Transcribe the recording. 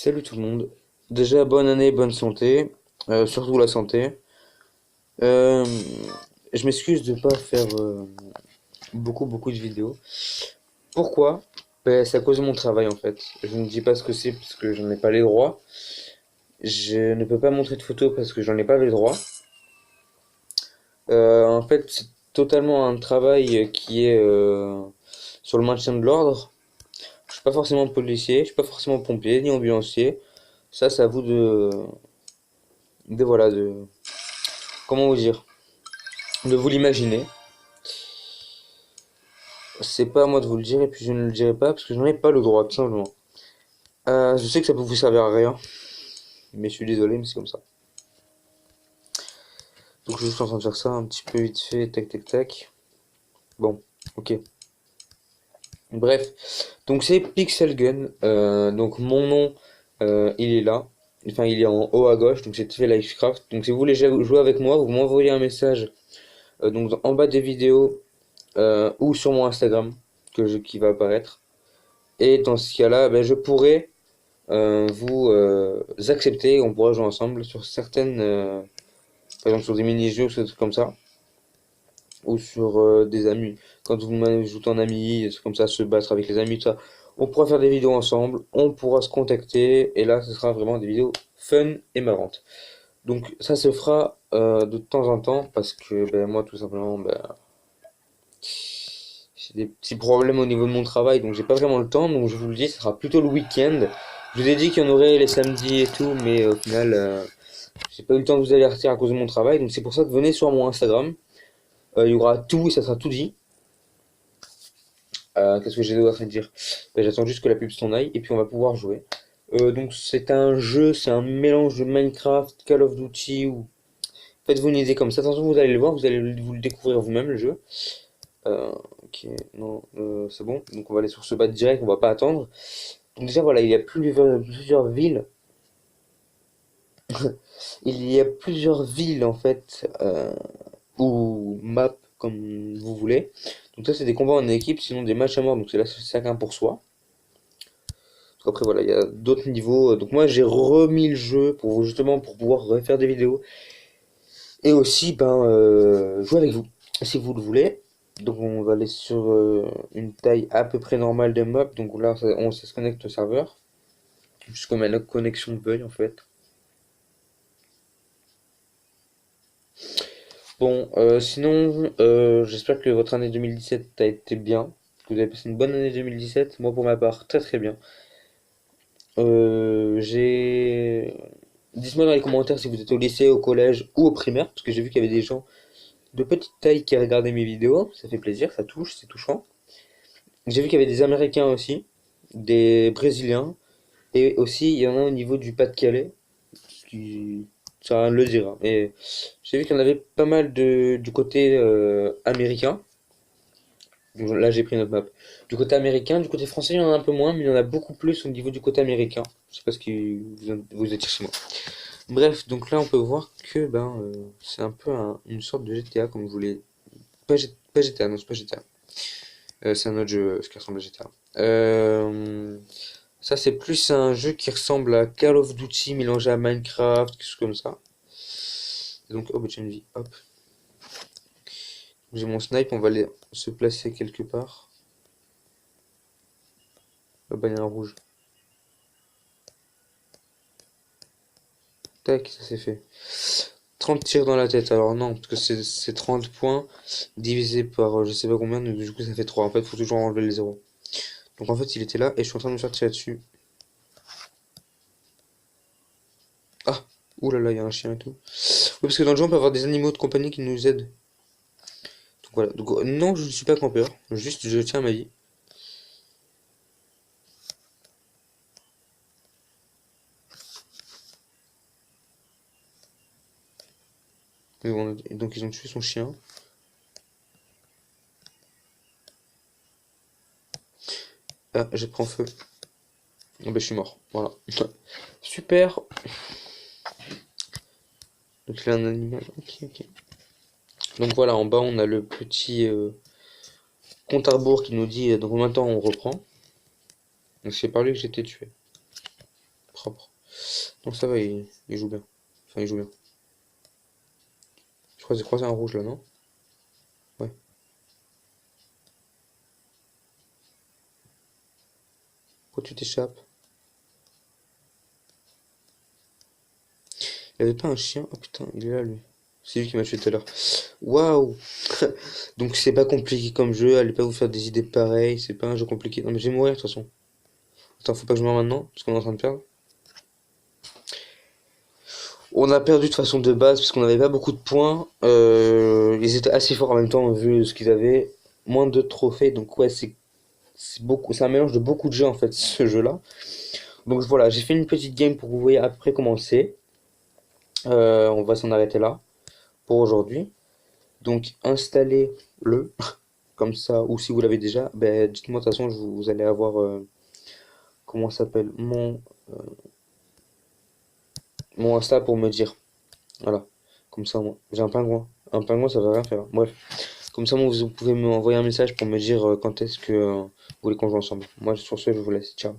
Salut tout le monde. Déjà, bonne année, bonne santé. Surtout la santé. Euh, je m'excuse de pas faire beaucoup de vidéos. Pourquoi? Ben, c'est à cause de mon travail en fait. Je ne dis pas ce que c'est parce que j'en ai pas les droits. Je ne peux pas montrer de photos parce que j'en ai pas les droits. En fait, c'est totalement un travail qui est sur le maintien de l'ordre. Je suis pas forcément policier, je suis pas forcément pompier ni ambulancier. Ça, c'est à vous de comment vous dire, de vous l'imaginer. C'est pas à moi de vous le dire et puis je ne le dirai pas parce que j'en ai pas le droit, tout simplement. Je sais que ça peut vous servir à rien, mais je suis désolé, mais c'est comme ça. Donc je suis juste en train de faire ça un petit peu vite fait, tac tac tac. Bon, ok. Bref, donc c'est Pixel Gun. Donc mon nom, il est là. Enfin, il est en haut à gauche, donc c'est fait Livecraft. Donc si vous voulez jouer avec moi, vous m'envoyez un message donc en bas des vidéos ou sur mon Instagram qui va apparaître. Et dans ce cas-là, ben, je pourrais vous accepter, on pourra jouer ensemble sur certaines, par exemple sur des mini-jeux ou des trucs comme ça, ou sur des amis. Quand vous m'ajoutez en ami, des trucs comme ça, se battre avec les amis, tout ça, on pourra faire des vidéos ensemble, on pourra se contacter, et là, ce sera vraiment des vidéos fun et marrantes. Donc ça se fera de temps en temps, parce que ben, moi, tout simplement, ben, j'ai des petits problèmes au niveau de mon travail, donc j'ai pas vraiment le temps, donc je vous le dis, ce sera plutôt le week-end. Je vous ai dit qu'il y en aurait les samedis et tout, mais au final, j'ai pas eu le temps de vous avertir à cause de mon travail, donc c'est pour ça que venez sur mon Instagram. Il y aura tout et ça sera tout dit. Qu'est-ce que j'ai d'autre à dire? Ben, j'attends juste que la pub s'en aille et puis on va pouvoir jouer. Donc c'est un jeu, c'est un mélange de Minecraft, Call of Duty ou faites-vous une idée comme ça. Attention, vous allez le voir, vous allez vous le découvrir vous-même le jeu. Ok, non, c'est bon. Donc on va aller sur ce bat direct, on va pas attendre. Donc déjà voilà, il y a plusieurs villes. Il y a plusieurs villes en fait, ou maps comme vous voulez. Donc ça c'est des combats en équipe, sinon des matchs à mort, donc c'est là c'est chacun pour soi. Donc après voilà, il y a d'autres niveaux. Donc moi j'ai remis le jeu pour justement pour pouvoir refaire des vidéos. Et aussi ben jouer avec vous, si vous le voulez. Donc on va aller sur une taille à peu près normale de map. Donc là ça se connecte au serveur. Juste comme la connexion bug en fait. Bon, sinon, j'espère que votre année 2017 a été bien, que vous avez passé une bonne année 2017. Moi, pour ma part, très très bien. J'ai... Dites-moi dans les commentaires si vous êtes au lycée, au collège ou au primaire, parce que j'ai vu qu'il y avait des gens de petite taille qui regardaient mes vidéos. Ça fait plaisir, ça touche, c'est touchant. J'ai vu qu'il y avait des Américains aussi, des Brésiliens, et aussi il y en a au niveau du Pas-de-Calais, ce qui... ça va rien de le dire, hein. Mais j'ai vu qu'il y en avait pas mal du côté américain. Donc là, j'ai pris notre map. Du côté américain, du côté français, il y en a un peu moins, mais il y en a beaucoup plus au niveau du côté américain. Je sais pas ce qui vous attire chez moi. Bref, donc là, on peut voir que ben, c'est un peu une sorte de GTA, comme vous voulez. Pas GTA, non, c'est pas GTA. C'est un autre jeu, ce qui ressemble à GTA. Ça, c'est plus un jeu qui ressemble à Call of Duty mélangé à Minecraft, quelque chose comme ça. Et donc, oh, bah, j'ai une vie, hop. J'ai mon snipe, on va aller se placer quelque part. La bannière rouge. Tac, ça c'est fait. 30 tirs dans la tête. Alors non, parce que c'est 30 points divisé par je sais pas combien, donc du coup ça fait 3. En fait, faut toujours enlever les zéros. Donc en fait, il était là et je suis en train de me faire tirer dessus. Ah, ouh là là, il y a un chien et tout. Oui, parce que dans le jeu, on peut avoir des animaux de compagnie qui nous aident. Donc voilà. Donc non, je ne suis pas campeur. Juste, je tiens à ma vie. Mais bon, donc ils ont tué son chien. Ah, j'ai pris en feu. Ah bah, je suis mort. Voilà. Super. Donc là, un animal. Ok, ok. Donc voilà, en bas, on a le petit compte à rebours qui nous dit dans combien de temps on reprend. Donc c'est par lui que j'ai été tué. propre. Donc ça va, il joue bien. Enfin, il joue bien. Je crois que j'ai croisé un rouge là, non? Ouais. Pourquoi tu t'échappes? Il avait pas un chien? Oh putain, il est là lui. C'est lui qui m'a tué tout à l'heure. Waouh! Donc c'est pas compliqué comme jeu, allez pas vous faire des idées pareilles, c'est pas un jeu compliqué. Non mais je vais mourir de toute façon. Attends, faut pas que je meure maintenant, parce qu'on est en train de perdre. On a perdu de façon de base parce qu'on n'avait pas beaucoup de points. Ils étaient assez forts en même temps vu ce qu'ils avaient. Moins de trophées, donc ouais, c'est beaucoup, c'est un mélange de beaucoup de jeux en fait ce jeu-là. Donc voilà, j'ai fait une petite game pour que vous voyez après comment c'est. On va s'en arrêter là pour aujourd'hui. Donc installez-le comme ça, ou si vous l'avez déjà, ben dites-moi de toute façon, vous allez avoir comment ça s'appelle mon Insta pour me dire. Voilà, comme ça moi, j'ai un pingouin. Un pingouin ça va rien faire. Bref. Comme ça, moi, vous pouvez m'envoyer un message pour me dire quand est-ce que vous voulez qu'on joue ensemble. Moi, sur ce, je vous laisse. Ciao.